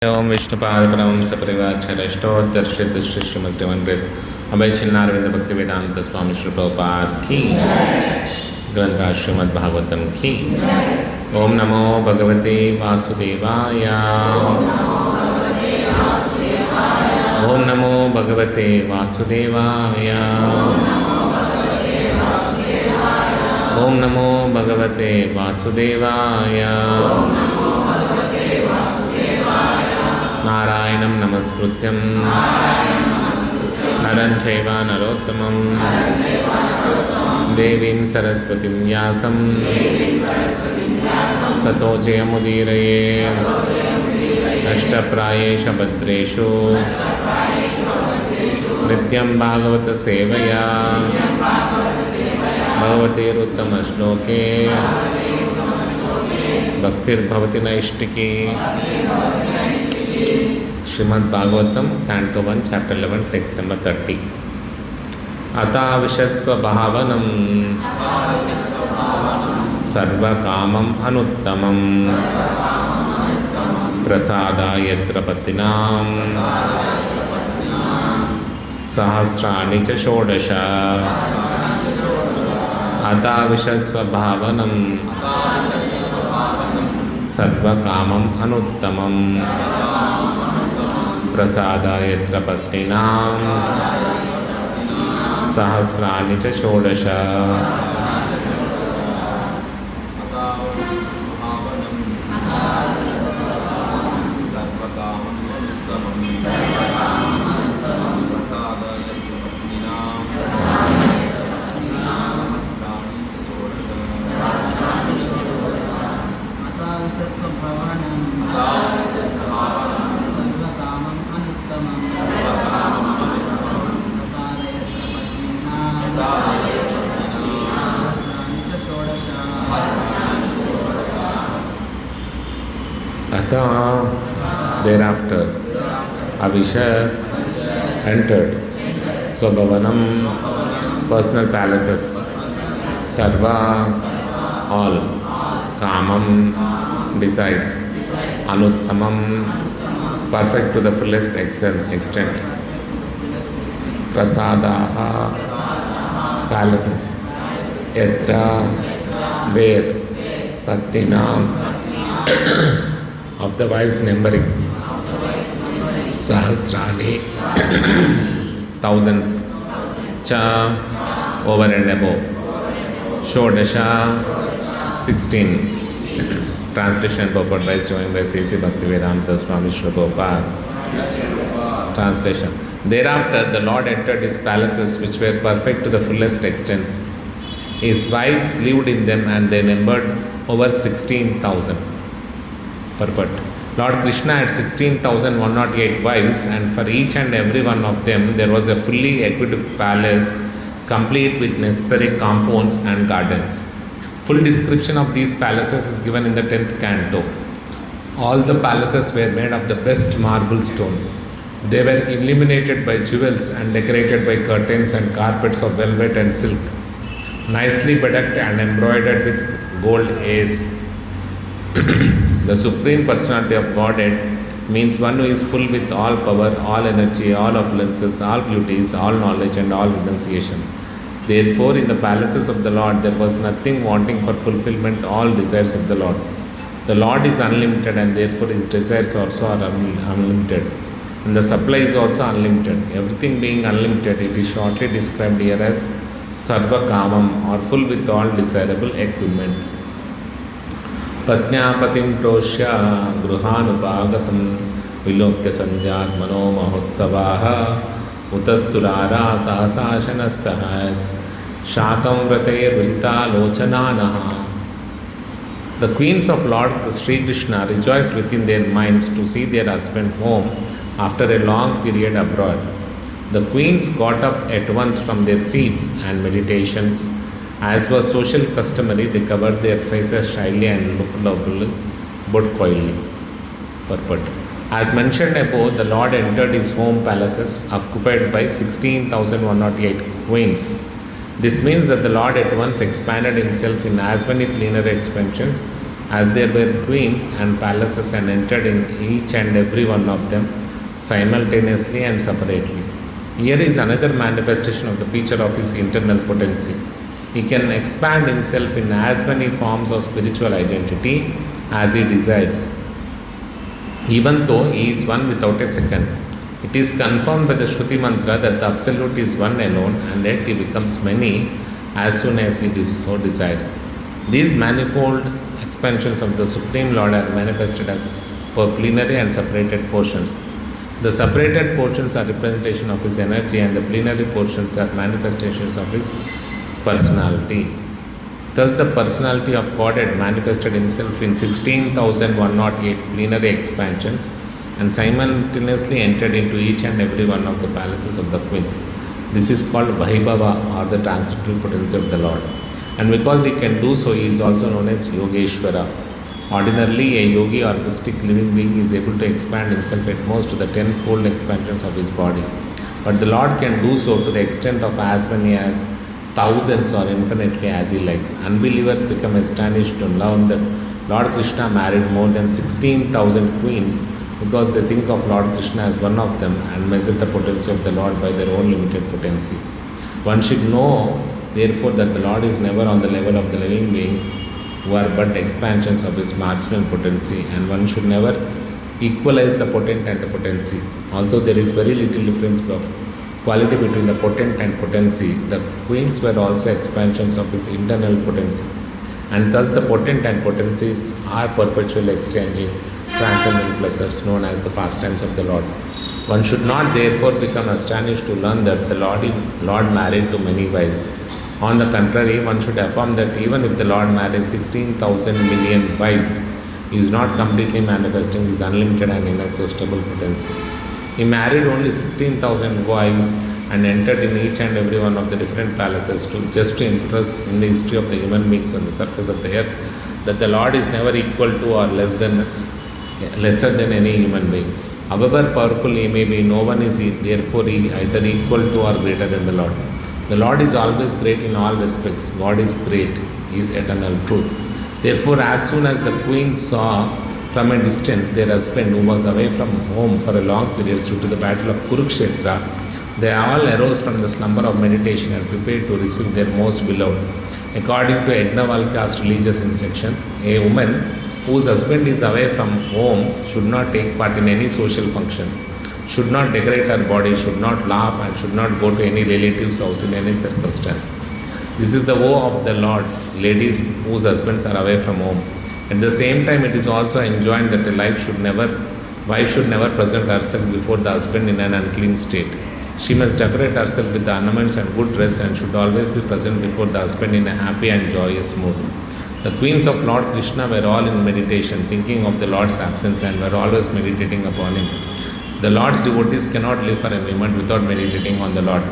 ओम विष्णुपाद परम सपरिवारष्टोदर्शित Shrimad divine grace अभय चिन्नारविंद भक्ति वेदांत स्वामी श्री प्रभुपाद की ग्रंथ श्रीमद् भागवतम की। ओम नमो भगवते वासुदेवाय। ओम नमो भगवते वासुदेवाय। ओम नमो भगवते वासुदेवाय। नारायणं नमस्कृत्यं नरं चैव नरोत्तमं देवीं सरस्वतीं व्यासं ततो जयमुदीरये। अष्टप्रायेषु भद्रेषु नित्यं भागवत सेवया भगवतेरुत्तमश्लोके भक्तिर्भवति नैष्टिकी। Shrimad Bhagavatam canto 1 chapter 11 text number 30। अताविशत्स्व भावनम सर्वकामम् अनुत्तमम् प्रसादायत्र पतिनां सहस्राणि च षोडश। अताविशस्व भावनम सर्वकामम् अनुत्तमम् प्रसादायत्र पत्नीनां सहस्राणि च षोडश। Thereafter, Avisha entered Swabhavanam, personal palaces, Sarva, all, Kamam, besides, Anuttamam, perfect to the fullest extent, Prasadaha, palaces, Yatra, where, Patrinam, of the wives numbering, Sahasrani, thousands, Cha, over and above, Shodasha, 16. Translation purport by Divine by C.C. Bhaktivedanta Swami Srila Prabhupada. Translation. Thereafter, the Lord entered his palaces, which were perfect to the fullest extents. His wives lived in them, and they numbered over 16,000. Purport. Lord Krishna had 16,108 wives, and for each and every one of them there was a fully equipped palace complete with necessary compounds and gardens. Full description of these palaces is given in the 10th canto. All the palaces were made of the best marble stone. They were illuminated by jewels and decorated by curtains and carpets of velvet and silk, nicely bedecked and embroidered with gold ace. The Supreme Personality of Godhead means one who is full with all power, all energy, all opulences, all beauties, all knowledge and all renunciation. Therefore, in the palaces of the Lord, there was nothing wanting for fulfillment all desires of the Lord. The Lord is unlimited, and therefore his desires also are unlimited. And the supply is also unlimited. Everything being unlimited, it is shortly described here as Sarva Kamam, or full with all desirable equipment. पत्न्यापतिं प्रोष्य गृहानुपागतं विलोक्य संजात मनो महोत्सवाः उतस्तुरारा सहसाशनस्तः शाकं व्रतैर्विहितालोचनानः. The queens of Lord Sri Krishna rejoiced within their minds to see their husband home after a long period abroad. The queens got up at once from their seats and meditations. As was social customary, they covered their faces shyly and looked lovely but coyly. Purport. As mentioned above, the Lord entered his home palaces occupied by 16,108 queens. This means that the Lord at once expanded himself in as many plenary expansions as there were queens and palaces, and entered in each and every one of them simultaneously and separately. Here is another manifestation of the feature of his internal potency. He can expand himself in as many forms of spiritual identity as he desires, even though he is one without a second. It is confirmed by the Shruti mantra that the Absolute is one alone, and yet he becomes many as soon as he so desires. These manifold expansions of the Supreme Lord are manifested as per plenary and separated portions. The separated portions are representation of his energy, and the plenary portions are manifestations of his personality. Thus, the personality of God had manifested himself in 16,108 plenary expansions and simultaneously entered into each and every one of the palaces of the queens. This is called Vaibhava, or the transcendental potency of the Lord. And because he can do so, he is also known as Yogeshwara. Ordinarily, a yogi or mystic living being is able to expand himself at most to the tenfold expansions of his body. But the Lord can do so to the extent of as many as thousands or infinitely as he likes. Unbelievers become astonished to learn that Lord Krishna married more than 16,000 queens, because they think of Lord Krishna as one of them and measure the potency of the Lord by their own limited potency. One should know, therefore, that the Lord is never on the level of the living beings who are but expansions of his marginal potency, and one should never equalize the potent and the potency. Although there is very little difference of quality between the potent and potency, the queens were also expansions of his internal potency, and thus the potent and potencies are perpetually exchanging transcendental pleasures known as the pastimes of the Lord. One should not therefore become astonished to learn that the Lord married to many wives. On the contrary, one should affirm that even if the Lord marries 16,000 million wives, he is not completely manifesting his unlimited and inexhaustible potency. He married only 16,000 wives and entered in each and every one of the different palaces just to impress in the history of the human beings on the surface of the earth that the Lord is never equal to or lesser than any human being. However powerful he may be, no one is therefore either equal to or greater than the Lord. The Lord is always great in all respects. God is great, he is eternal truth. Therefore, as soon as the queens saw from a distance their husband, who was away from home for a long period due to the battle of Kurukshetra, they all arose from the slumber of meditation and prepared to receive their most beloved. According to Yajnavalkya's religious instructions, a woman whose husband is away from home should not take part in any social functions, should not decorate her body, should not laugh, and should not go to any relative's house in any circumstance. This is the woe of the Lord's ladies whose husbands are away from home. At the same time, it is also enjoined that a wife should never present herself before the husband in an unclean state. She must decorate herself with the ornaments and good dress, and should always be present before the husband in a happy and joyous mood. The queens of Lord Krishna were all in meditation, thinking of the Lord's absence, and were always meditating upon him. The Lord's devotees cannot live for a moment without meditating on the Lord.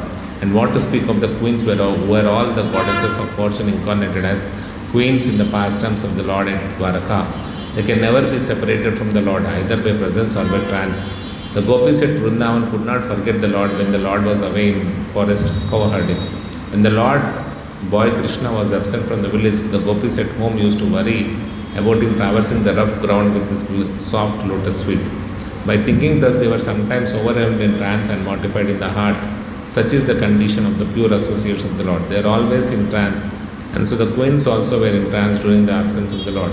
And what to speak of the queens who were all the goddesses of fortune incarnated as queens in the pastimes of the Lord at Dwaraka. They can never be separated from the Lord, either by presence or by trance. The gopis at Vrindavan could not forget the Lord when the Lord was away in forest cow herding. When the Lord boy Krishna was absent from the village, the gopis at home used to worry about him traversing the rough ground with his soft lotus feet. By thinking thus, they were sometimes overwhelmed in trance and mortified in the heart. Such is the condition of the pure associates of the Lord. They are always in trance, and so the queens also were in trance during the absence of the Lord.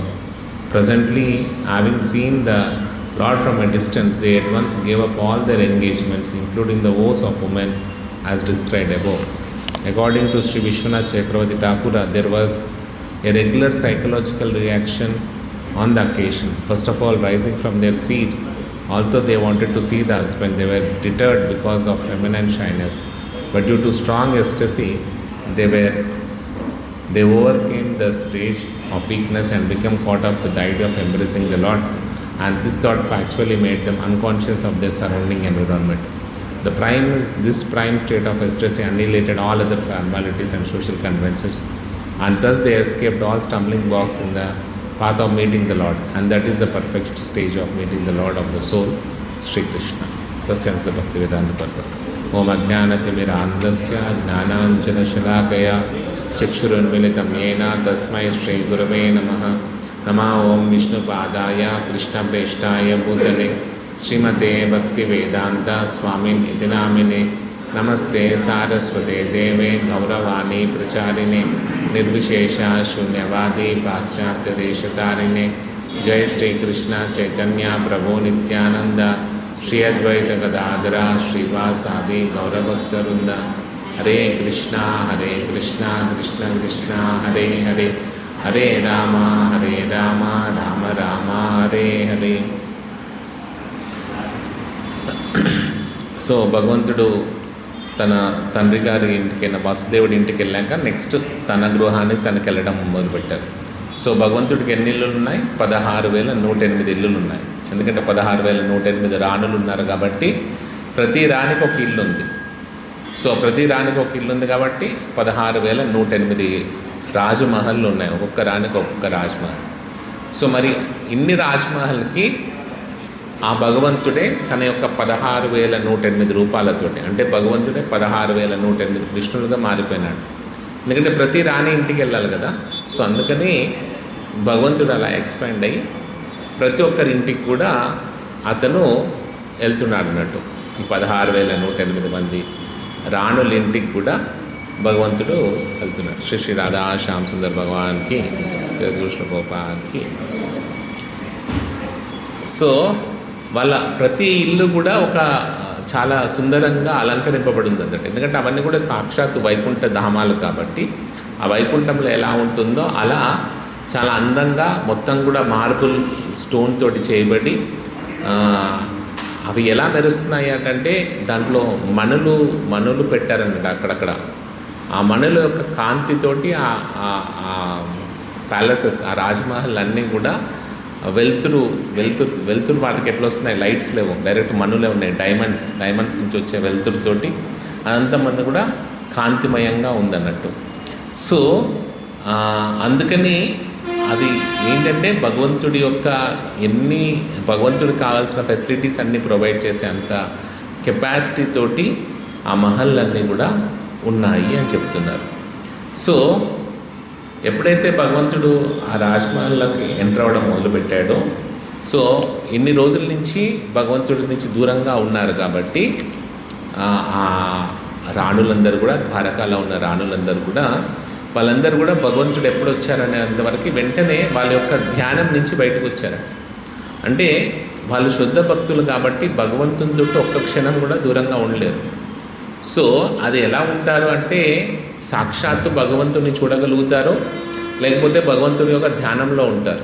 Presently, having seen the Lord from a distance, they at once gave up all their engagements, including the woes of women, as described above. According to Sri Vishwanath Chakravarti Thakura, there was a regular psychological reaction on the occasion. First of all, rising from their seats, although they wanted to see the husband, they were deterred because of feminine shyness. But due to strong ecstasy, they overcame the stage of weakness and became caught up with the idea of embracing the Lord. And this thought factually made them unconscious of their surrounding environment. This prime state of ecstasy annihilated all other formalities and social conventions, and thus they escaped all stumbling blocks in the path of meeting the Lord, and that is the perfect stage of meeting the Lord of the soul, Sri Krishna. Thus ends the Bhaktivedanta Purport. Om Ajnanatimiraandasya Jnananjana Shalakaya Chakshurunmilitam Yena Tasmai Shri Gurave Namaha नमः ओं विष्णुपादाय कृष्णप्रेष्ठाय भूतले श्रीमते भक्तिवेदांत स्वामिन् इति नामिने नमस्ते सारस्वते देवे गौरवाणी प्रचारिणे निर्विशेष शून्यवादी पाश्चात्यदेशतारिणे जय श्री कृष्ण चैतन्य प्रभु नित्यानंद श्री अद्वैत गदाधर श्रीवासादि गौरभक्तवृंद हरे कृष्णा कृष्ण कृष्ण हरे हरे हरे राम राम राम हरे हरे. సో భగవంతుడు తన తండ్రి గారి ఇంటికి వాసుదేవుడి ఇంటికి వెళ్ళాక నెక్స్ట్ తన గృహానికి తనకి వెళ్ళడం మొదలుపెట్టారు. సో భగవంతుడికి ఎన్ని ఇల్లులు ఉన్నాయి? 16,108 ఇల్లులు ఉన్నాయి. ఎందుకంటే 16,108 రాణులు ఉన్నారు కాబట్టి ప్రతి రాణికి ఒక ఇల్లు ఉంది. సో ప్రతి రాణికి ఒక ఇల్లు ఉంది కాబట్టి 16,108 రాజమహల్లు ఉన్నాయి. ఒక్కొక్క రాణికి ఒక్కొక్క రాజమహల్. సో మరి ఇన్ని రాజమహల్కి ఆ భగవంతుడే తన యొక్క 16,108 రూపాలతోటి, అంటే భగవంతుడే 16,108 కృష్ణులుగా మారిపోయినాడు. ఎందుకంటే ప్రతి రాణి ఇంటికి వెళ్ళాలి కదా. సో అందుకని భగవంతుడు అలా ఎక్స్పాండ్ అయ్యి ప్రతి ఒక్కరి ఇంటికి కూడా అతను వెళ్తున్నాడు అన్నట్టు. ఈ 16,108 మంది రాణుల ఇంటికి కూడా భగవంతుడు వెళ్తున్నాడు. శ్రీ శ్రీ రాధా శ్యామ్ సుందర్ భగవాన్కి, కృష్ణ గోపాల్కి. సో వాళ్ళ ప్రతి ఇల్లు కూడా ఒక చాలా సుందరంగా అలంకరింపబడి ఉంది అన్నట్టు. ఎందుకంటే అవన్నీ కూడా సాక్షాత్ వైకుంఠ ధామాలు కాబట్టి ఆ వైకుంఠంలో ఎలా ఉంటుందో అలా చాలా అందంగా మొత్తం కూడా మార్బుల్ స్టోన్ తోటి చేయబడి అవి ఎలా మెరుస్తున్నాయి అంటే దాంట్లో మణులు పెట్టారన్నమాట అక్కడక్కడ. ఆ మణుల యొక్క కాంతితోటి ఆ ప్యాలెసెస్, ఆ రాజ్మహల్ అన్నీ కూడా వెలుతురు వాటికి ఎట్లా వస్తున్నాయి, లైట్స్ లేవు, డైరెక్ట్ మనులే ఉన్నాయి, డైమండ్స్ నుంచి వచ్చే వెలుతురుతోటి అదంతా మంది కూడా కాంతిమయంగా ఉందన్నట్టు. సో అందుకని అది ఏంటంటే భగవంతుడికి కావాల్సిన ఫెసిలిటీస్ అన్నీ ప్రొవైడ్ చేసే అంత కెపాసిటీ తోటి ఆ మహల్లన్నీ కూడా ఉన్నాయి అని చెప్తున్నారు. సో ఎప్పుడైతే భగవంతుడు ఆ రాజ్మహల్లోకి ఎంటర్ అవ్వడం మొదలుపెట్టాడో, సో ఇన్ని రోజుల నుంచి భగవంతుడి నుంచి దూరంగా ఉన్నారు కాబట్టి ఆ రాణులందరూ కూడా, ద్వారకాలో ఉన్న రాణులందరూ కూడా, వాళ్ళందరూ కూడా భగవంతుడు ఎప్పుడు వచ్చారనేంతవరకు వెంటనే వాళ్ళ యొక్క ధ్యానం నుంచి బయటకు వచ్చారు. అంటే వాళ్ళు శుద్ధ భక్తులు కాబట్టి భగవంతునితో ఒక్క క్షణం కూడా దూరంగా ఉండలేరు. సో అది ఎలా ఉంటారు అంటే సాక్షాత్తు భగవంతుని చూడగలుగుతారు, లేకపోతే భగవంతుని యొక్క ధ్యానంలో ఉంటారు.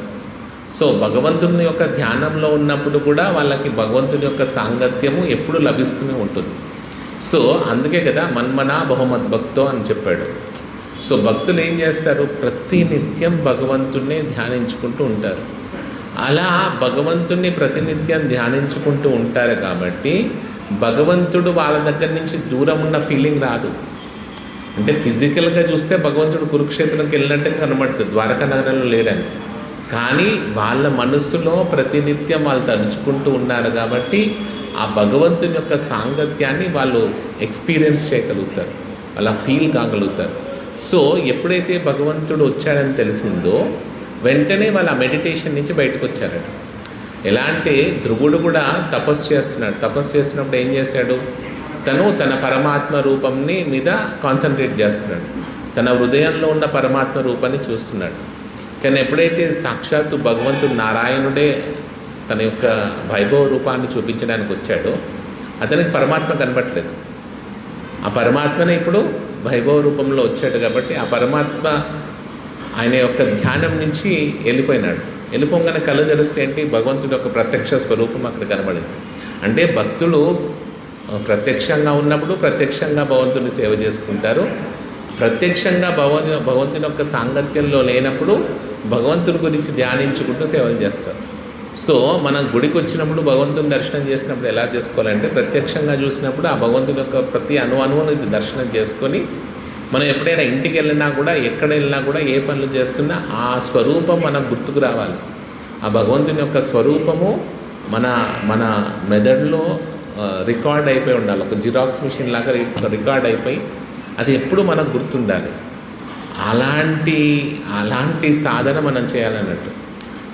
సో భగవంతుని యొక్క ధ్యానంలో ఉన్నప్పుడు కూడా వాళ్ళకి భగవంతుని యొక్క సాంగత్యము ఎప్పుడు లభిస్తూనే ఉంటుంది. సో అందుకే కదా మన్మనా బహుమద్భక్తో అని చెప్పాడు. సో భక్తులు ఏం చేస్తారు? ప్రతినిత్యం భగవంతుణ్ణి ధ్యానించుకుంటూ ఉంటారు. అలా భగవంతుణ్ణి ప్రతినిత్యం ధ్యానించుకుంటూ ఉంటారు కాబట్టి భగవంతుడు వాళ్ళ దగ్గర నుంచి దూరం ఉన్న ఫీలింగ్ రాదు. అంటే ఫిజికల్గా చూస్తే భగవంతుడు కురుక్షేత్రంకి వెళ్ళినట్టే కనబడుతుంది, ద్వారకా నగరంలో లేడని. కానీ వాళ్ళ మనస్సులో ప్రతినిత్యం వాళ్ళు తలుచుకుంటూ ఉన్నారు కాబట్టి ఆ భగవంతుని యొక్క సాంగత్యాన్ని వాళ్ళు ఎక్స్పీరియన్స్ చేయగలుగుతారు, వాళ్ళ ఫీల్ కాగలుగుతారు. సో ఎప్పుడైతే భగవంతుడు వచ్చాడని తెలిసిందో వెంటనే వాళ్ళ మెడిటేషన్ నుంచి బయటకు వచ్చారట. ఎలా అంటే ధ్రువుడు కూడా తపస్సు చేస్తున్నాడు. తపస్సు చేస్తున్నప్పుడు ఏం చేశాడు? తన పరమాత్మ రూపంని మీద కాన్సన్ట్రేట్ చేస్తున్నాడు. తన హృదయంలో ఉన్న పరమాత్మ రూపాన్ని చూస్తున్నాడు. కానీ ఎప్పుడైతే సాక్షాత్తు భగవంతుడు నారాయణుడే తన యొక్క వైభవ రూపాన్ని చూపించడానికి వచ్చాడో అతనికి పరమాత్మ కనబట్టలేదు. ఆ పరమాత్మనే ఇప్పుడు వైభవ రూపంలో వచ్చాడు కాబట్టి ఆ పరమాత్మ ఆయన యొక్క ధ్యానం నుంచి వెళ్ళిపోయినాడు. వెళ్ళిపోగానే కళ్ళు తెరిస్తే ఏంటి? భగవంతుడి యొక్క ప్రత్యక్ష స్వరూపం అక్కడ కనబడింది. అంటే భక్తులు ప్రత్యక్షంగా ఉన్నప్పుడు ప్రత్యక్షంగా భగవంతుని సేవ చేసుకుంటారు, ప్రత్యక్షంగా భగవంతుని యొక్క సాంగత్యంలో లేనప్పుడు భగవంతుని గురించి ధ్యానించుకుంటూ సేవలు చేస్తారు. సో మనం గుడికి వచ్చినప్పుడు భగవంతుని దర్శనం చేసినప్పుడు ఎలా చేసుకోవాలంటే ప్రత్యక్షంగా చూసినప్పుడు ఆ భగవంతుని యొక్క ప్రతి అణువును దర్శనం చేసుకొని మనం ఎప్పుడైనా ఇంటికి వెళ్ళినా కూడా ఎక్కడ వెళ్ళినా కూడా ఏ పనులు చేస్తున్నా ఆ స్వరూపం మనకు గుర్తుకు రావాలి. ఆ భగవంతుని యొక్క స్వరూపము మన మెదడులో రికార్డ్ అయిపోయి ఉండాలి. ఒక జిరాక్స్ మిషన్ లాగా రికార్డ్ అయిపోయి అది ఎప్పుడు మనకు గుర్తుండాలి. అలాంటి సాధన మనం చేయాలన్నట్టు.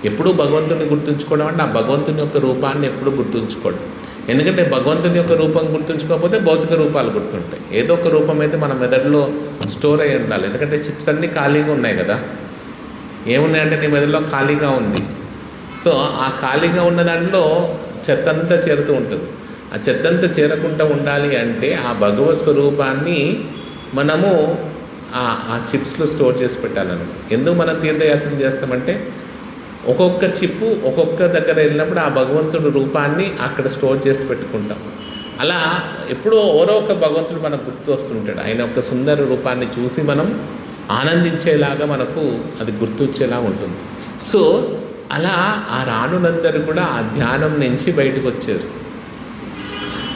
ఎప్పుడూ భగవంతుని గుర్తుంచుకోవడం అంటే ఆ భగవంతుని యొక్క రూపాన్ని ఎప్పుడూ గుర్తుంచుకోవడం. ఎందుకంటే భగవంతుని యొక్క రూపం గుర్తుంచుకోకపోతే భౌతిక రూపాలు గుర్తుంటాయి. ఏదో ఒక రూపం అయితే మన మెదడులో స్టోర్ అయి ఉండాలి. ఎందుకంటే చిప్స్ అన్నీ ఖాళీగా ఉన్నాయి కదా, ఏమున్నాయంటే నీ మెదడులో ఖాళీగా ఉంది. సో ఆ ఖాళీగా ఉన్న దాంట్లో చెత్తంతా చేరుతూ ఉంటుంది. ఆ చెత్తంతా చేరకుండా ఉండాలి అంటే ఆ భగవత్ స్వరూపాన్ని మనము ఆ చిప్స్లో స్టోర్ చేసి పెట్టాలని. ఎందుకు మనం తీర్థయాత్ర చేస్తామంటే ఒక్కొక్క చిప్పు ఒక్కొక్క దగ్గర వెళ్ళినప్పుడు ఆ భగవంతుడి రూపాన్ని అక్కడ స్టోర్ చేసి పెట్టుకుంటాం. అలా ఎప్పుడో ఎవరో ఒక భగవంతుడు మనకు గుర్తు వస్తుంటాడు. ఆయన ఒక సుందర రూపాన్ని చూసి మనం ఆనందించేలాగా మనకు అది గుర్తొచ్చేలా ఉంటుంది. సో అలా ఆ రాణులందరూ కూడా ఆ ధ్యానం నుంచి బయటకు వచ్చారు.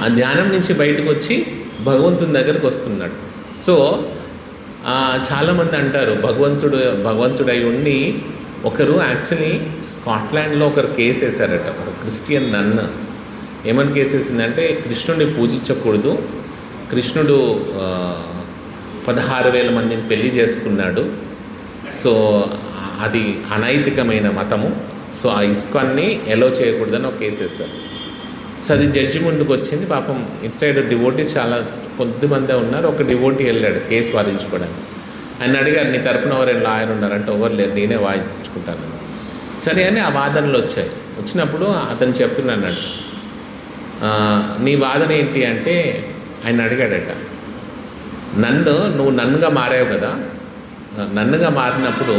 ఆ ధ్యానం నుంచి బయటకు వచ్చి భగవంతుని దగ్గరకు వస్తున్నాడు. సో చాలామంది అంటారు భగవంతుడై ఉండి ఒకరు యాక్చువల్లీ స్కాట్లాండ్లో ఒకరు కేసు వేశారట. ఒక క్రిస్టియన్ నన్న ఏమని కేసు వేసిందంటే కృష్ణుడిని పూజించకూడదు, కృష్ణుడు 16,000 మందిని పెళ్లి చేసుకున్నాడు, సో అది అనైతికమైన మతము, సో ఆ ఇస్కాన్ని ఎలో చేయకూడదని ఒక కేసు వేశారు. సో అది జడ్జి ముందుకు వచ్చింది. పాపం ఇటు సైడ్ డివోటీస్ చాలా కొద్దిమందే ఉన్నారు. ఒక డివోటీ వెళ్ళాడు కేసు వాదించుకోవడానికి. ఆయన అడిగారు, నీ తరపున ఎవరైనా లాయర్ ఉన్నారంటే ఎవరు లేరు, నేనే వాదించుకుంటాను. సరే అని ఆ వాదనలు వచ్చాయి. వచ్చినప్పుడు అతను చెప్తున్నాడు, నీ వాదన ఏంటి అంటే ఆయన అడిగాడట, నువ్వు నన్నుగా మారావు కదా, నన్నుగా మారినప్పుడు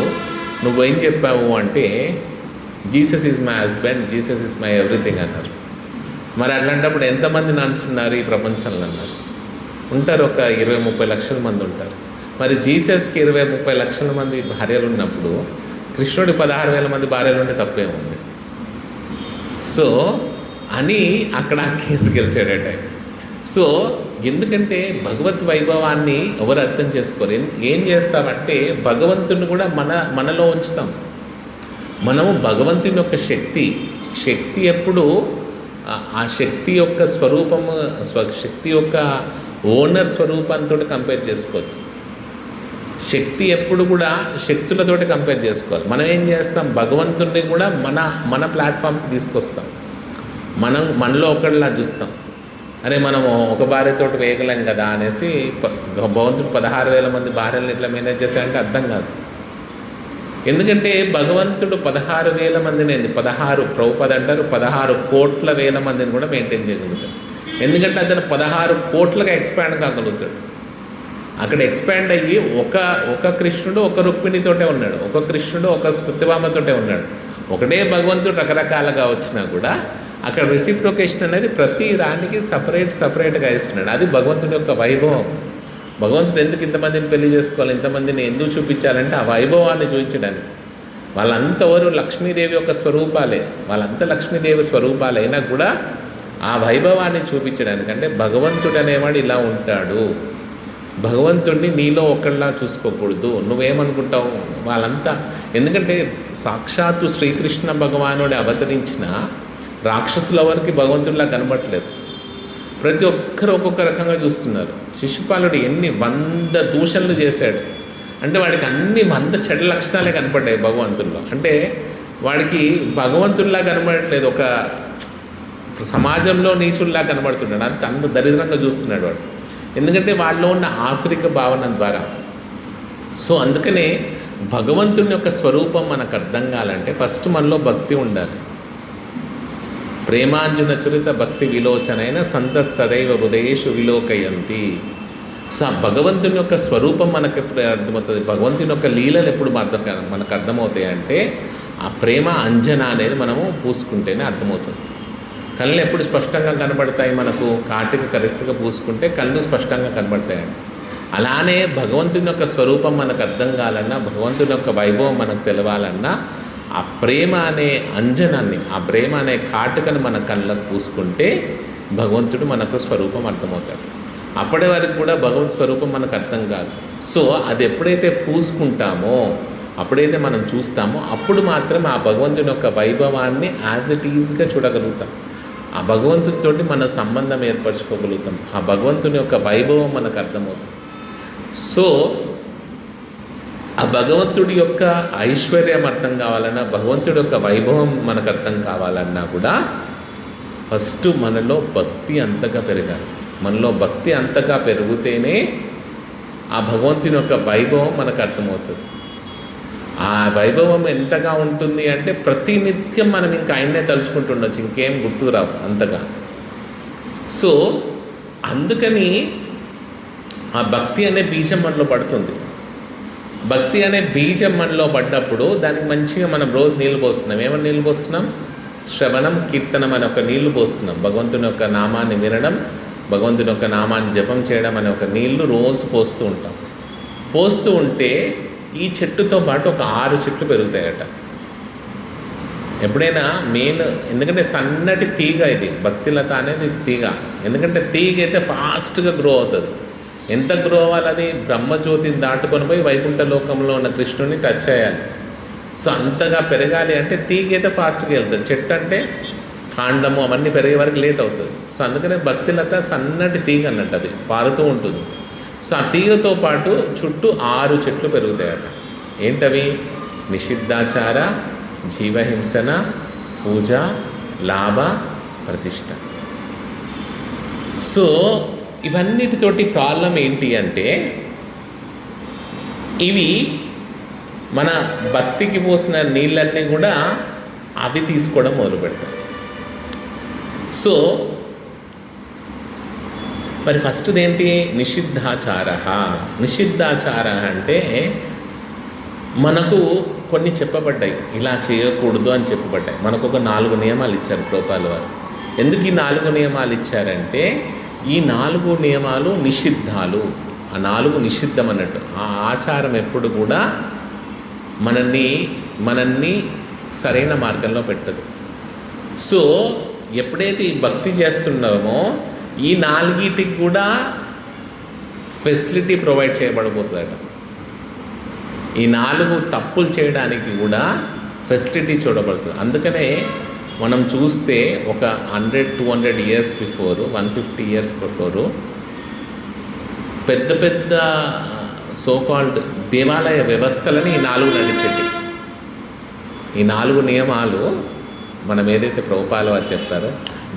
నువ్వేం చెప్పావు అంటే Jesus is my husband, Jesus is my everything అన్నారు. మరి అట్లాంటప్పుడు ఎంతమంది నడుస్తున్నారు ఈ ప్రపంచంలో అన్నారు. ఉంటారు, ఒక 20-30 లక్షల మంది ఉంటారు. మరి జీసస్కి 20-30 లక్షల మంది భార్యలు ఉన్నప్పుడు కృష్ణుడి 16,000 మంది భార్యలు ఉంటే తప్పేముంది. సో అని అక్కడ కేసు గెలిచాడట. సో ఎందుకంటే భగవత్ వైభవాన్ని ఎవరు అర్థం చేసుకోరు. ఏం చేస్తామంటే భగవంతుని కూడా మనలో ఉంచుతాం. మనము భగవంతుని యొక్క శక్తి ఎప్పుడు ఆ శక్తి యొక్క స్వరూపము, శక్తి యొక్క ఓనర్ స్వరూపంతో కంపేర్ చేసుకోవద్దు. శక్తి ఎప్పుడు కూడా శక్తులతోటి కంపేర్ చేసుకోవాలి. మనం ఏం చేస్తాం, భగవంతుడిని కూడా మన ప్లాట్ఫామ్కి తీసుకొస్తాం. మనలో ఒకళ్ళలా చూస్తాం. అరే మనము ఒక భార్యతోటి వేయగలం కదా అనేసి భగవంతుడు 16,000 మంది భార్యలను ఇట్లా మేనేజ్ చేశాడంటే అర్థం కాదు. ఎందుకంటే భగవంతుడు 16,000 మందిని 16 ప్రభుపద అంటారు 16 కోట్ల వేల మందిని కూడా మెయింటైన్ చేయగలుగుతాడు. ఎందుకంటే అతను 16 కోట్లుగా ఎక్స్పాండ్ కాగలుగుతాడు. అక్కడ ఎక్స్పాండ్ అయ్యి ఒక కృష్ణుడు ఒక రుక్మిణితోటే ఉన్నాడు, ఒక కృష్ణుడు ఒక సత్యభామతోటే ఉన్నాడు. ఒకటే భగవంతుడు రకరకాలుగా వచ్చినా కూడా అక్కడ రెసిప్రొకేషన్ అనేది ప్రతి రానికి సపరేట్గా ఇస్తున్నాడు. అది భగవంతుడి యొక్క వైభవం. భగవంతుడు ఎందుకు ఇంతమందిని పెళ్లి చేసుకోవాలి, ఇంతమందిని ఎందుకు చూపించాలంటే ఆ వైభవాన్ని చూపించడానికి. వాళ్ళంతవరు లక్ష్మీదేవి యొక్క స్వరూపాలే, వాళ్ళంతా లక్ష్మీదేవి స్వరూపాలైనా కూడా ఆ వైభవాన్ని చూపించడానికి. అంటే భగవంతుడు అనేవాడు ఇలా ఉంటాడు. భగవంతుడిని నీలో ఒకళ్ళలా చూసుకోకూడదు. నువ్వేమనుకుంటావు వాళ్ళంతా, ఎందుకంటే సాక్షాత్తు శ్రీకృష్ణ భగవానుడు అవతరించిన రాక్షసుల వరకు భగవంతుడిలా కనబడట్లేదు. ప్రతి ఒక్కరు ఒక్కొక్క రకంగా చూస్తున్నారు. శిశుపాలుడు ఎన్ని 100 దూషణలు చేశాడు అంటే వాడికి అన్ని 100 చెడ్డ లక్షణాలే కనపడ్డాయి భగవంతుల్లో. అంటే వాడికి భగవంతుడిలా కనబడట్లేదు, ఒక సమాజంలో నీచుల్లా కనబడుతున్నాడు. అంత దరిద్రంగా చూస్తున్నాడు వాడు, ఎందుకంటే వాళ్ళలో ఉన్న ఆసురిక భావన ద్వారా. సో అందుకనే భగవంతుని యొక్క స్వరూపం మనకు అర్థం కావాలంటే ఫస్ట్ మనలో భక్తి ఉండాలి. ప్రేమాంజన చురిత భక్తి విలోచనైన సంత సదైవ హృదయేషు విలోకయంతి. సో ఆ భగవంతుని యొక్క స్వరూపం మనకు ఎప్పుడు అర్థమవుతుంది, భగవంతుని యొక్క లీలలు ఎప్పుడు మనకు అర్థమవుతాయి అంటే ఆ ప్రేమ అంజన అనేది మనము పూసుకుంటేనే అర్థమవుతుంది. కళ్ళు ఎప్పుడు స్పష్టంగా కనబడతాయి మనకు, కాటికి కరెక్ట్గా పూసుకుంటే కళ్ళు స్పష్టంగా కనబడతాయండి. అలానే భగవంతుని యొక్క స్వరూపం మనకు అర్థం కావాలన్నా, భగవంతుని యొక్క వైభవం మనకు తెలవాలన్నా ఆ ప్రేమ అనే అంజనాన్ని, ఆ ప్రేమ అనే కాటుకని మన కళ్ళకు పూసుకుంటే భగవంతుడు మనకు స్వరూపం అర్థమవుతాడు. అప్పటి వరకు కూడా భగవంతు స్వరూపం మనకు అర్థం కాదు. సో అది ఎప్పుడైతే పూసుకుంటామో, అప్పుడైతే మనం చూస్తామో అప్పుడు మాత్రం ఆ భగవంతుని యొక్క వైభవాన్ని యాజ్ ఇట్ ఈజ్గా చూడగలుగుతాం. ఆ భగవంతునితోటి మన సంబంధం ఏర్పరచుకోగలుగుతాం. ఆ భగవంతుని యొక్క వైభవం మనకు అర్థమవుతుంది. సో ఆ భగవంతుడి యొక్క ఐశ్వర్యం అర్థం కావాలన్నా, భగవంతుడి యొక్క వైభవం మనకు అర్థం కావాలన్నా కూడా ఫస్ట్ మనలో భక్తి అంతగా పెరగాలి. మనలో భక్తి అంతగా పెరిగితేనే ఆ భగవంతుని యొక్క వైభవం మనకు అర్థమవుతుంది. ఆ వైభవం ఎంతగా ఉంటుంది అంటే ప్రతినిత్యం మనం ఇంకా ఆయన్నే తలుచుకుంటుండొచ్చు, ఇంకేం గుర్తుకు రావు అంతగా. సో అందుకని ఆ భక్తి అనే బీజం మనలో పడుతుంది. భక్తి అనే బీజం మనలో పడ్డప్పుడు దానికి మంచిగా మనం రోజు నీళ్ళు పోస్తున్నాం. ఏమని నీళ్ళు పోస్తున్నాం? శ్రవణం, కీర్తనం అనే ఒక నీళ్లు పోస్తున్నాం. భగవంతుని యొక్క నామాన్ని వినడం, భగవంతుని యొక్క నామాన్ని జపం చేయడం అనే ఒక నీళ్లు రోజు పోస్తూ ఉంటాం. పోస్తూ ఉంటే ఈ చెట్టుతో పాటు ఒక 6 చెట్లు పెరుగుతాయట. ఎప్పుడైనా ఎందుకంటే సన్నటి తీగ ఇది, భక్తిలత అనేది తీగ. ఎందుకంటే తీగ అయితే ఫాస్ట్గా గ్రో అవుతుంది. ఎంత గ్రో అవ్వాలని? బ్రహ్మజ్యోతిని దాటుకొని పోయి వైకుంఠ లోకంలో ఉన్న కృష్ణుని టచ్ చేయాలి. సో అంతగా పెరగాలి అంటే తీగ అయితే ఫాస్ట్గా వెళ్తుంది. చెట్టు అంటే కాండము అవన్నీ పెరిగే వరకు లేట్ అవుతుంది. సో అందుకనే భక్తిలత సన్నటి తీగ అన్నట్టు, అది పారుతూ ఉంటుంది. సో ఆ తీగతో పాటు చుట్టూ 6 చెట్లు పెరుగుతాయట. ఏంటవి? నిషిద్ధాచార, జీవహింసన, పూజ, లాభ, ప్రతిష్ట. సో ఇవన్నిటితోటి ప్రాబ్లం ఏంటి అంటే ఇవి మన భక్తికి పోసిన నీళ్ళన్నీ కూడా అవి తీసుకోవడం మొదలు పెడతాయి. సో మరి ఫస్ట్ది ఏంటి? నిషిద్ధాచార. నిషిద్ధాచార అంటే మనకు కొన్ని చెప్పబడ్డాయి, ఇలా చేయకూడదు అని చెప్పబడ్డాయి. మనకు ఒక 4 నియమాలు ఇచ్చారు ప్రభుపాదుల వారు. ఎందుకు ఈ 4 నియమాలు ఇచ్చారంటే ఈ 4 నియమాలు నిషిద్ధాలు. ఆ 4 నిషిద్ధం అన్నట్టు. ఆ ఆచారం ఎప్పుడు కూడా మనల్ని సరైన మార్గంలో పెట్టదు. సో ఎప్పుడైతే ఈ భక్తి చేస్తున్నామో ఈ 4టికి కూడా ఫెసిలిటీ ప్రొవైడ్ చేయబడబోతుందట. ఈ 4 తప్పులు చేయడానికి కూడా ఫెసిలిటీ చూడబడుతుంది. అందుకనే మనం చూస్తే ఒక 100-200 ఇయర్స్ బిఫోర్, 150 ఇయర్స్ బిఫోరు పెద్ద పెద్ద సోకాల్డ్ దేవాలయ వ్యవస్థలని ఈ 4 నడిచేటి. ఈ 4 నియమాలు మనం ఏదైతే ప్రభుపాదుల వారు చెప్తారో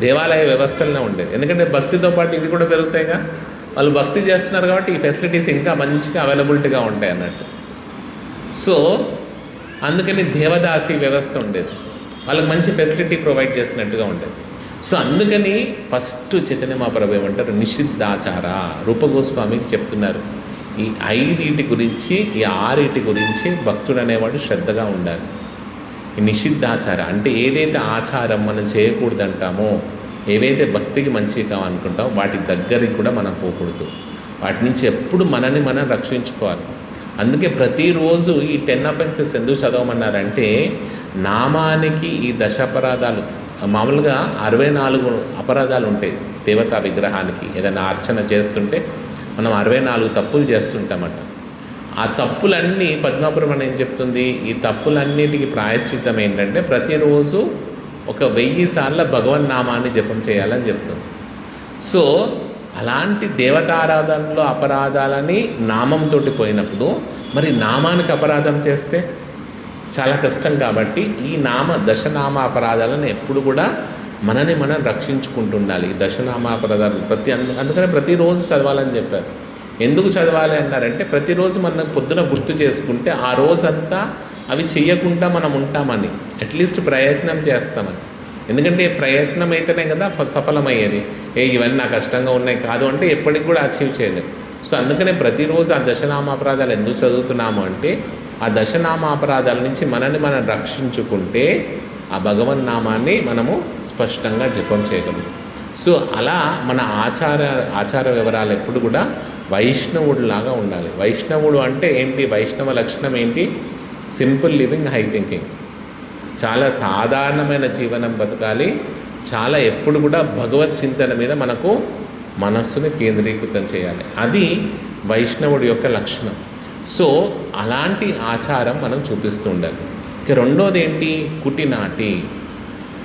దేవాలయ వ్యవస్థలనే ఉండేది. ఎందుకంటే భక్తితో పాటు ఇవి కూడా పెరుగుతాయిగా. వాళ్ళు భక్తి చేస్తున్నారు కాబట్టి ఈ ఫెసిలిటీస్ ఇంకా మంచిగా అవైలబిలిటీగా ఉంటాయి అన్నట్టు. సో అందుకని దేవదాసి వ్యవస్థ ఉండేది, వాళ్ళకి మంచి ఫెసిలిటీ ప్రొవైడ్ చేసినట్టుగా ఉండేది. సో అందుకని ఫస్ట్ చైతన్య మహాప్రభు ఏమంటారు? నిషిద్ధాచార. రూపగోస్వామికి చెప్తున్నారు ఈ 5 గురించి, ఈ 6 గురించి భక్తుడు అనేవాడు శ్రద్ధగా ఉండాలి. ఈ నిషిద్ధాచార అంటే ఏదైతే ఆచారం మనం చేయకూడదంటామో, ఏవైతే భక్తికి మంచిగా కావాలనుకుంటామో వాటి దగ్గరికి కూడా మనం పోకూడదు. వాటి నుంచి ఎప్పుడు మనని మనం రక్షించుకోవాలి. అందుకే ప్రతిరోజు ఈ 10 అఫెన్సెస్ ఎందుకు చదవమన్నారంటే నామానికి ఈ 10 అపరాధాలు, మామూలుగా 64 అపరాధాలు ఉంటాయి. దేవతా విగ్రహానికి ఏదైనా అర్చన చేస్తుంటే మనం 64 తప్పులు చేస్తుంటామట. ఆ తప్పులన్నీ పద్మాపురం ఏం చెప్తుంది? ఈ తప్పులన్నిటికీ ప్రాయశ్చిత్తం ఏంటంటే ప్రతిరోజు ఒక 1000 సార్లు భగవన్నామాన్ని జపం చేయాలని చెప్తుంది. సో అలాంటి దేవతారాధనలో అపరాధాలని నామంతో పోయినప్పుడు మరి నామానికి అపరాధం చేస్తే చాలా కష్టం. కాబట్టి ఈ దశనామ అపరాధాలను ఎప్పుడు కూడా మనని మనం రక్షించుకుంటుండాలి. ఈ దశనామ అపరాధాలు అందుకనే ప్రతిరోజు చదవాలని చెప్పారు. ఎందుకు చదవాలి అన్నారంటే ప్రతిరోజు మనం పొద్దున గుర్తు చేసుకుంటే ఆ రోజంతా అవి చెయ్యకుండా మనం ఉంటామని, అట్లీస్ట్ ప్రయత్నం చేస్తామని. ఎందుకంటే ప్రయత్నం అయితేనే కదా సఫలమయ్యేది. ఇవన్నీ నాకు కష్టంగా ఉన్నాయి కాదు అంటే ఎప్పటికి కూడా అచీవ్ చేయలేదు. సో అందుకనే ప్రతిరోజు ఆ దశనామ అపరాధాలు ఎందుకు చదువుతున్నాము అంటే ఆ దశనామ అపరాధాల నుంచి మనల్ని మనం రక్షించుకుంటే ఆ భగవన్నామాన్ని మనము స్పష్టంగా జపం చేయగలుగుతాం. సో అలా మన ఆచార వివరాలు ఎప్పుడు కూడా వైష్ణవుడిలాగా ఉండాలి. వైష్ణవుడు అంటే ఏంటి? వైష్ణవ లక్షణం ఏంటి? Simple living, high thinking. చాలా సాధారణమైన జీవనం బతకాలి. చాలా ఎప్పుడు కూడా భగవత్ చింతన మీద మనకు మనస్సుని కేంద్రీకృతం చేయాలి. అది వైష్ణవుడి యొక్క లక్షణం. సో అలాంటి ఆచారం మనం చూపిస్తూ ఉండాలి. ఇక రెండోది ఏంటి? కుటినాటి.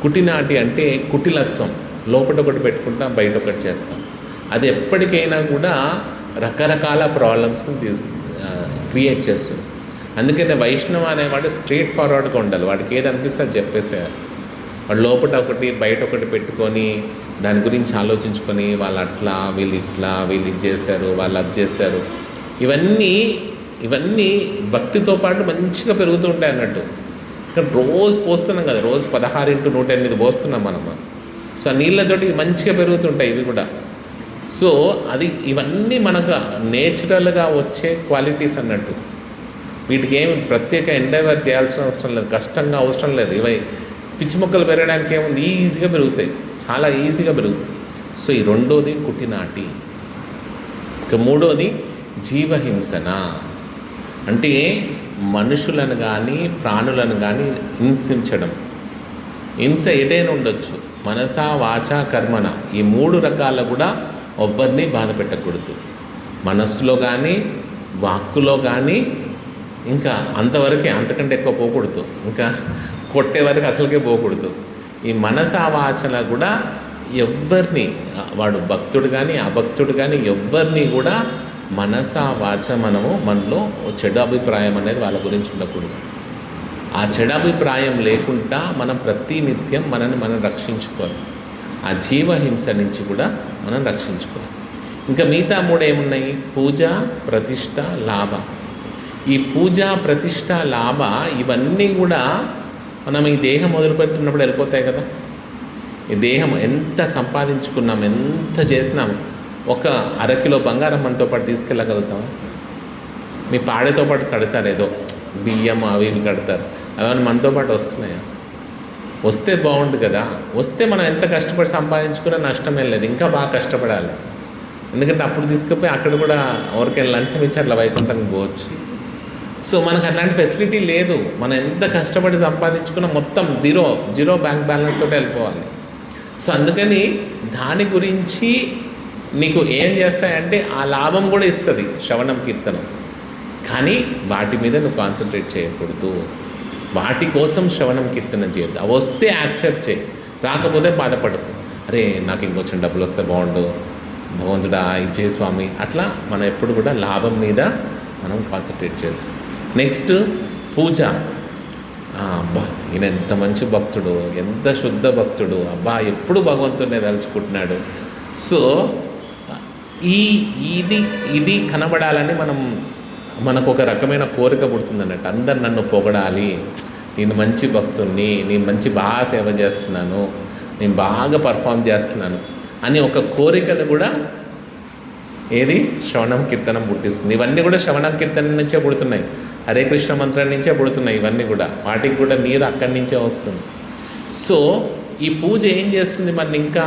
కుటినాటి అంటే కుటిలత్వం. లోపల ఒకటి పెట్టుకుంటాం, బయట ఒకటి చేస్తాం. అది ఎప్పటికైనా కూడా రకరకాల ప్రాబ్లమ్స్ని క్రియేట్ చేస్తుంది. అందుకనే వైష్ణవ అనేవాడు స్ట్రైట్ ఫార్వర్డ్గా ఉండాలి. వాడికి ఏది అనిపిస్తే అది చెప్పేసేయాలి. వాడు లోపల ఒకటి బయట ఒకటి పెట్టుకొని దాని గురించి ఆలోచించుకొని వాళ్ళు అట్లా వీళ్ళు ఇట్లా వీళ్ళు ఇది చేశారు వాళ్ళు అది చేశారు, ఇవన్నీ భక్తితో పాటు మంచిగా పెరుగుతూ ఉంటాయి అన్నట్టు. ఇక్కడ రోజు పోస్తున్నాం కదా, రోజు 16x108 పోస్తున్నాం మనము. సో ఆ నీళ్ళతోటి మంచిగా పెరుగుతుంటాయి ఇవి కూడా. సో ఇవన్నీ మనకు నేచురల్గా వచ్చే క్వాలిటీస్ అన్నట్టు. వీటికి ఏమి ప్రత్యేక ఎండెవర్ చేయాల్సిన అవసరం లేదు, కష్టంగా అవసరం లేదు. ఇవి పిచ్చి మొక్కలు పెరగడానికి ఏముంది, ఈజీగా పెరుగుతాయి, చాలా ఈజీగా పెరుగుతాయి. సో ఈ రెండోది కుటినాటి. ఇక మూడోది జీవహింసన, అంటే మనుషులను కానీ ప్రాణులను కానీ హింసించడం. హింస ఏదైనా ఉండొచ్చు, మనస వాచ కర్మన, ఈ 3 రకాల కూడా ఎవ్వరిని బాధ పెట్టకూడదు. మనస్సులో కానీ వాక్కులో కానీ ఇంకా అంతవరకే, అంతకంటే ఎక్కువ పోకూడదు, ఇంకా కొట్టే వరకు అసలుకే పోకూడదు. ఈ మనస వాచన కూడా ఎవ్వరిని, వాడు భక్తుడు కానీ అభక్తుడు కానీ ఎవ్వరిని కూడా మనస వాచ మనలో చెడు అభిప్రాయం అనేది వాళ్ళ గురించి ఉండకూడదు. ఆ చెడు అభిప్రాయం లేకుండా మనం ప్రతినిత్యం మనం రక్షించుకోవాలి. ఆ జీవహింస నుంచి కూడా మనం రక్షించుకోవాలి. ఇంకా మిగతా 3 ఏమున్నాయి? పూజ, ప్రతిష్ట, లాభ. ఈ పూజ, ప్రతిష్ట, లాభ ఇవన్నీ కూడా మనం ఈ దేహం మొదలుపెట్టినప్పుడు వెళ్ళిపోతాయి కదా. ఈ దేహం ఎంత సంపాదించుకున్నాం, ఎంత చేసినాం, ఒక అరకిలో బంగారం మనతో పాటు తీసుకెళ్ళగలుగుతాం? మీ పాడేతో పాటు కడతారు, ఏదో బియ్యం అవి ఇవి కడతారు, అవన్నీ మనతో పాటు వస్తున్నాయా? వస్తే బాగుండు కదా. వస్తే మనం ఎంత కష్టపడి సంపాదించుకున్నా నష్టమే లేదు, ఇంకా బాగా కష్టపడాలి. ఎందుకంటే అప్పుడు తీసుకుపోయి అక్కడ కూడా ఎవరికైనా లంచం ఇచ్చి అట్లా వైకుంఠంకి పోవచ్చు. సో మనకు అట్లాంటి ఫెసిలిటీ లేదు. మనం ఎంత కష్టపడి సంపాదించుకున్నా మొత్తం జీరో బ్యాంక్ బ్యాలెన్స్ తోటి వెళ్ళిపోవాలి. సో అందుకని దాని గురించి నీకు ఏం చేస్తాయంటే ఆ లాభం కూడా ఇస్తుంది శ్రవణం కీర్తనం, కానీ వాటి మీద నువ్వు కాన్సన్ట్రేట్ చేయకూడదు. వాటి కోసం శ్రవణం కీర్తనం చేయొద్దు. అవి వస్తే యాక్సెప్ట్ చేయి, రాకపోతే బాధపడకు. అరే నాకు ఇంకొంచెం డబ్బులు వస్తే బాగుండు, భగవంతుడా ఇచ్చే స్వామి, అట్లా మనం ఎప్పుడు కూడా లాభం మీద మనం కాన్సన్ట్రేట్ చేయొద్దు. నెక్స్ట్ పూజ. అబ్బా ఈయన ఎంత మంచి భక్తుడు, ఎంత శుద్ధ భక్తుడు, అబ్బా ఎప్పుడు భగవంతుడిని తలుచుకుంటున్నాడు. సో ఇది కనబడాలని మనకు ఒక రకమైన కోరిక పుడుతుంది అన్నట్టు. అందరు నన్ను పొగడాలి, నేను మంచి భక్తుడిని, నేను బాగా సేవ చేస్తున్నాను, నేను బాగా పర్ఫామ్ చేస్తున్నాను అని ఒక కోరికను కూడా ఏది శ్రవణం కీర్తనం పుట్టిస్తుంది. ఇవన్నీ కూడా శ్రవణం కీర్తనం నుంచే పుడుతున్నాయి, హరే కృష్ణ మంత్రం నుంచే పుడుతున్నాయి. ఇవన్నీ కూడా వాటికి కూడా నీరు అక్కడి నుంచే వస్తుంది. సో ఈ పూజ ఏం చేస్తుంది? మన ఇంకా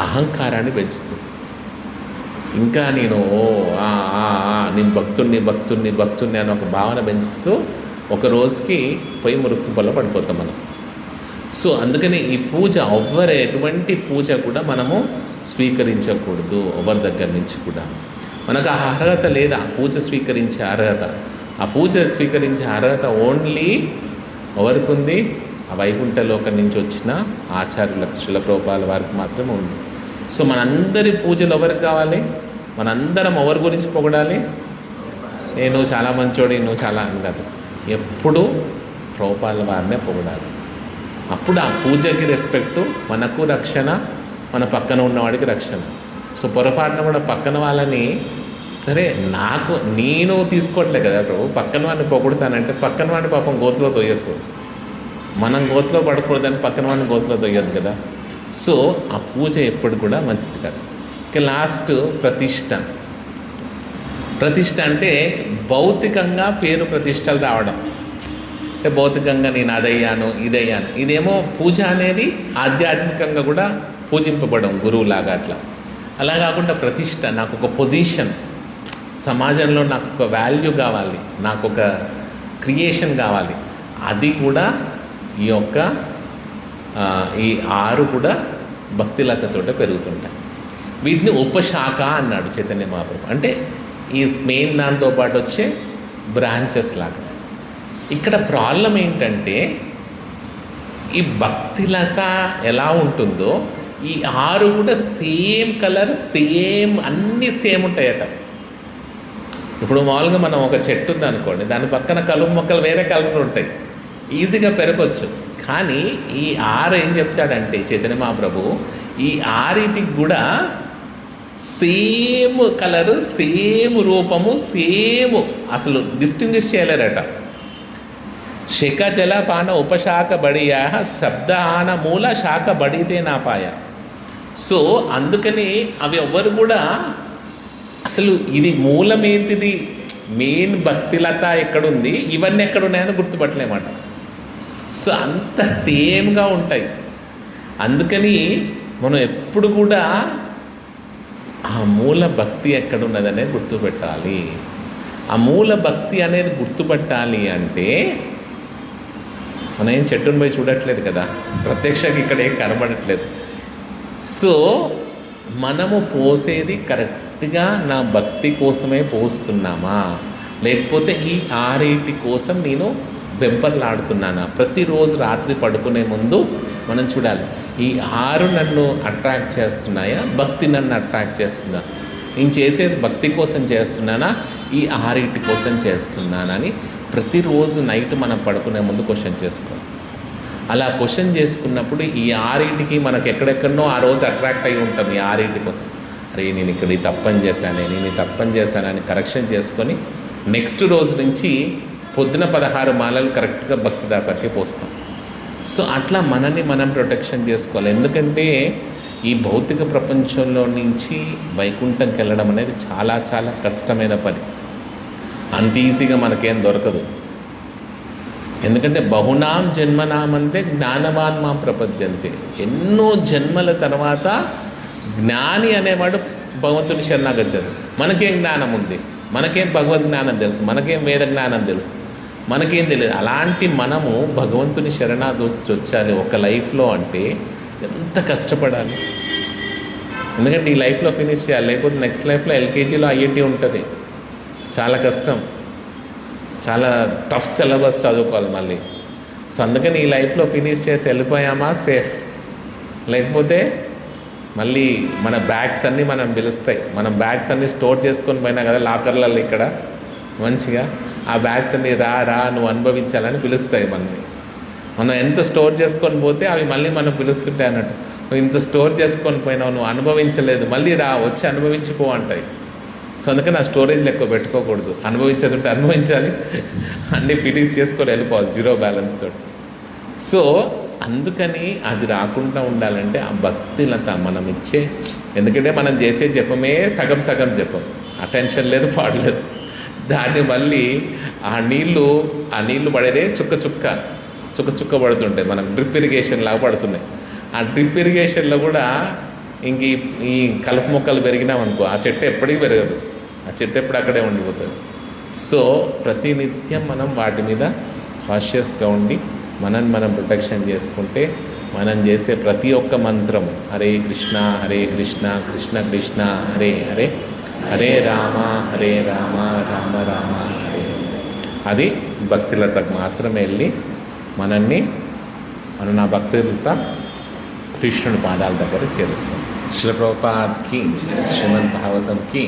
అహంకారాన్ని పెంచుతుంది. ఇంకా నేను భక్తుడిని అని ఒక భావన పెంచుతూ ఒక రోజుకి పొయ్యి మురుక్కు పొల్ల పడిపోతాం మనం. సో అందుకని ఈ పూజ ఎటువంటి పూజ కూడా మనము స్వీకరించకూడదు ఎవరి దగ్గర నుంచి కూడా. మనకు ఆ అర్హత లేదా పూజ స్వీకరించే అర్హత. ఆ పూజ స్వీకరించే అర్హత ఓన్లీ ఎవరికి ఉంది? ఆ వైకుంఠలోకం నుంచి వచ్చిన ఆచార్యులకు, శ్రీల ప్రభుపాదుల వారికి మాత్రమే ఉంది. సో మనందరి పూజలు ఎవరికి కావాలి? మనందరం ఎవరి గురించి పొగడాలి? నువ్వు చాలా మంచోడి, నువ్వు చాలా అని కాదు, ఎప్పుడు ప్రభుపాదుల వారినే పొగడాలి. అప్పుడు ఆ పూజకి రెస్పెక్టు, మనకు రక్షణ, మన పక్కన ఉన్నవాడికి రక్షణ. సో పొరపాటున కూడా పక్కన వాళ్ళని, సరే నేను తీసుకోవట్లే కదా ప్రభు, పక్కన వాడిని పొగుడుతానంటే పక్కన వాడిని పాపం గోతులో తొయ్యకు. మనం గోతులో పడకూడదని పక్కన వాడిని గోతులో తొయ్యదు కదా. సో ఆ పూజ ఎప్పుడు కూడా మంచిది కాదు. ఇక లాస్ట్ ప్రతిష్ట అంటే భౌతికంగా పేరు ప్రతిష్టలు రావడం. అంటే భౌతికంగా నేను అదయ్యాను ఇదయ్యాను. ఇదేమో పూజ అనేది ఆధ్యాత్మికంగా కూడా పూజింపబడం గురువులాగా అట్లా. అలా కాకుండా ప్రతిష్ట, నాకు ఒక పొజిషన్, సమాజంలో నాకు ఒక వాల్యూ కావాలి, నాకు ఒక క్రియేషన్ కావాలి, అది కూడా ఈ 6 కూడా భక్తిలతతోటే పెరుగుతుంటాయి. వీటిని ఉపశాఖ అన్నాడు చైతన్య మహాప్రభు. అంటే ఈ మెయిన్ దాంతో పాటు వచ్చే బ్రాంచెస్ లాగా. ఇక్కడ ప్రాబ్లం ఏంటంటే ఈ భక్తిలత ఎలా ఉంటుందో ఈ 6 కూడా సేమ్ కలర్, సేమ్ అన్నీ సేమ్ ఉంటాయట. ఇప్పుడు మామూలుగా మనం ఒక చెట్టు ఉంది అనుకోండి, దాని పక్కన కలుపు మొక్కలు వేరే కలర్ ఉంటాయి, ఈజీగా పెరగచ్చు. కానీ ఈ 6 ఏం చెప్తాడంటే చైతన్య మహాప్రభు, ఈ 6టికి కూడా సేమ్ కలరు, సేమ్ రూపము, సేమ్ అసలు డిస్టింగ్విష్ చేయలేరట. శిఖ జలపాన ఉపశాఖ బడియా శబ్దాన మూల శాఖ బడితే నాపాయ. సో అందుకని అవి ఎవ్వరు కూడా అసలు ఇది మూలం ఏంటిది, మెయిన్ భక్తిలత ఎక్కడుంది, ఇవన్నీ ఎక్కడున్నాయని గుర్తుపట్టలేమాట. సో అంత సేమ్గా ఉంటాయి. అందుకని మనం ఎప్పుడు కూడా ఆ మూల భక్తి ఎక్కడున్నది అనేది గుర్తుపెట్టాలి. ఆ మూల భక్తి అనేది గుర్తుపట్టాలి అంటే మనం ఏం చెట్టును పోయి చూడట్లేదు కదా, ప్రత్యక్షంగా ఇక్కడ ఏం కనబడట్లేదు. సో మనము పోసేది కరెక్ట్గా నా భక్తి కోసమే పోస్తున్నామా, లేకపోతే ఈ 6 కోసం నేను వెంపర్లాడుతున్నానా? ప్రతిరోజు రాత్రి పడుకునే ముందు మనం చూడాలి, ఈ 6 నన్ను అట్రాక్ట్ చేస్తున్నాయా, భక్తి నన్ను అట్రాక్ట్ చేస్తుందా, నేను చేసేది భక్తి కోసం చేస్తున్నానా, ఈ 6 కోసం చేస్తున్నానని ప్రతిరోజు నైట్ మనం పడుకునే ముందు క్వశ్చన్ చేసుకోవాలి. అలా క్వశ్చన్ చేసుకున్నప్పుడు ఈ 6 మనకు ఎక్కడెక్కడనో ఆ రోజు అట్రాక్ట్ అయి ఉంటాం ఈ 6 కోసం. అరే నేను ఇక్కడ ఈ తప్పని చేశానే, నేను ఈ తప్పని చేశానని కరెక్షన్ చేసుకొని నెక్స్ట్ రోజు నుంచి పొద్దున 16 మాలలు కరెక్ట్గా భక్తిదాతకి పోస్తాం. సో అట్లా మనల్ని మనం ప్రొటెక్షన్ చేసుకోవాలి. ఎందుకంటే ఈ భౌతిక ప్రపంచంలో నుంచి వైకుంఠంకి వెళ్ళడం అనేది చాలా చాలా కష్టమైన పని. అంత ఈజీగా మనకేం దొరకదు. ఎందుకంటే బహునాం జన్మనామంతే జ్ఞానవాన్ మాం ప్రపద్యంతే. ఎన్నో జన్మల తర్వాత జ్ఞాని అనేవాడు భగవంతుని శరణాగచ్చారు. మనకేం జ్ఞానం ఉంది, మనకేం భగవద్ జ్ఞానం తెలుసు, మనకేం వేద జ్ఞానం తెలుసు, మనకేం తెలియదు. అలాంటి మనము భగవంతుని శరణాగొచ్చాలి ఒక లైఫ్లో అంటే ఎంత కష్టపడాలి. ఎందుకంటే ఈ లైఫ్లో ఫినిష్ చేయాలి, లేకపోతే నెక్స్ట్ లైఫ్లో ఎల్కేజీలో ఐఐటి ఉంటుంది. చాలా కష్టం, చాలా టఫ్ సిలబస్ చదువుకోవాలి మళ్ళీ. సో అందుకని ఈ లైఫ్లో ఫినిష్ చేసి వెళ్ళిపోయామా సేఫ్, లేకపోతే మళ్ళీ మన బ్యాగ్స్ అన్నీ మనం పిలుస్తాయి. మనం బ్యాగ్స్ అన్నీ స్టోర్ చేసుకొని పోయినా కదా లాకర్లలో ఇక్కడ మంచిగా, ఆ బ్యాగ్స్ అన్నీ రా నువ్వు అనుభవించాలని పిలుస్తాయి మనల్ని. మనం ఎంత స్టోర్ చేసుకొని పోతే అవి మళ్ళీ మనం పిలుస్తుంటాయి అన్నట్టు. నువ్వు ఇంత స్టోర్ చేసుకొని పోయినావు, నువ్వు అనుభవించలేదు, మళ్ళీ వచ్చి అనుభవించిపో అంటాయి. సో అందుకని ఆ స్టోరేజ్లో ఎక్కువ పెట్టుకోకూడదు. అనుభవించేది ఉంటే అనుభవించాలి, అన్నీ ఫినిష్ చేసుకొని వెళ్ళిపోవాలి జీరో బ్యాలెన్స్ తోటి. సో అందుకని అది రాకుండా ఉండాలంటే ఆ భక్తిలత మనం ఇచ్చే, ఎందుకంటే మనం చేసే జపమే సగం జపం, అటెన్షన్ లేదు పాడలేదు. దాన్ని మళ్ళీ ఆ నీళ్లు పడేదే చుక్క పడుతుంటాయి, మనకు డ్రిప్ ఇరిగేషన్ లాగా పడుతున్నాయి. ఆ డ్రిప్ ఇరిగేషన్లో కూడా ఇంక ఈ కలుపు మొక్కలు పెరిగినామనుకో ఆ చెట్టు ఎప్పటికీ పెరగదు, ఆ చెట్టు ఎప్పుడు అక్కడే ఉండిపోతుంది. సో ప్రతినిత్యం మనం వాటి మీద కాషియస్గా ఉండి మనం ప్రొటెక్షన్ చేసుకుంటే మనం చేసే ప్రతి ఒక్క మంత్రం హరే కృష్ణ కృష్ణ కృష్ణ హరే హరే, హరే రామ రామ రామ హరే, అది భక్తులకు మాత్రమే వెళ్ళి మనం నా భక్తులత కృష్ణుని పాదాల దగ్గర చేరుస్తాం. శ్రీల ప్రభుపాద్ కీ, శ్రీమద్ భాగవతం కీ.